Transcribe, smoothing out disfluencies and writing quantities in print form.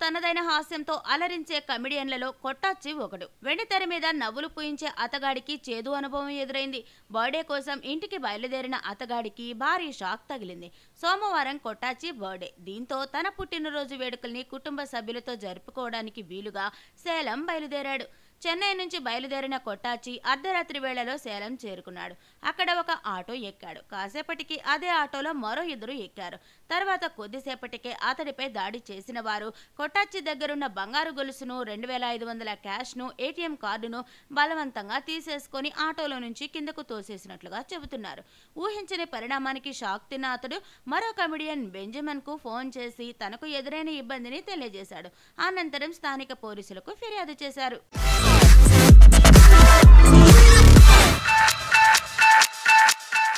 తనదైన హాస్యంతో అలరించే కమెడియన్లలో కొట్టాచి ఒకడు. వెండితెర మీద నవ్వులు పూయించే అతగాడికి చేదు అనుభవం ఎదురైంది. బర్త్డే కోసం ఇంటికి బయలుదేరిన అతగాడికి భారీ షాక్ తగిలింది. సోమవారం కొట్టాచి బర్త్డే. దీంతో తన పుట్టినరోజు వేడుకల్ని కుటుంబ సభ్యులతో జరుపుకోవడానికి వీలుగా సేలం బయలుదేరాడు. చెన్నై నుంచి బయలుదేరిన కొట్టాచి అర్ధరాత్రి వేళలో సేలం చేరుకున్నాడు. అక్కడ ఒక ఆటో ఎక్కాడు. కాసేపటికి అదే ఆటోలో మరో ఇద్దరు ఎక్కారు. తర్వాత కొద్దిసేపటికే అతడిపై దాడి చేసిన వారు కొట్టాచి దగ్గరున్న బంగారు గొలుసును, 2500 క్యాష్ను, ఏటీఎం కార్డును బలవంతంగా తీసేసుకొని ఆటోలో నుంచి కిందకు తోసేసినట్లుగా చెబుతున్నారు. ఊహించని పరిణామానికి షాక్ తిన్న అతడు మరో కమెడియన్ బెంజమిన్ కు ఫోన్ చేసి తనకు ఎదురైన ఇబ్బందిని తెలియజేశాడు. అనంతరం స్థానిక పోలీసులకు ఫిర్యాదు చేశారు.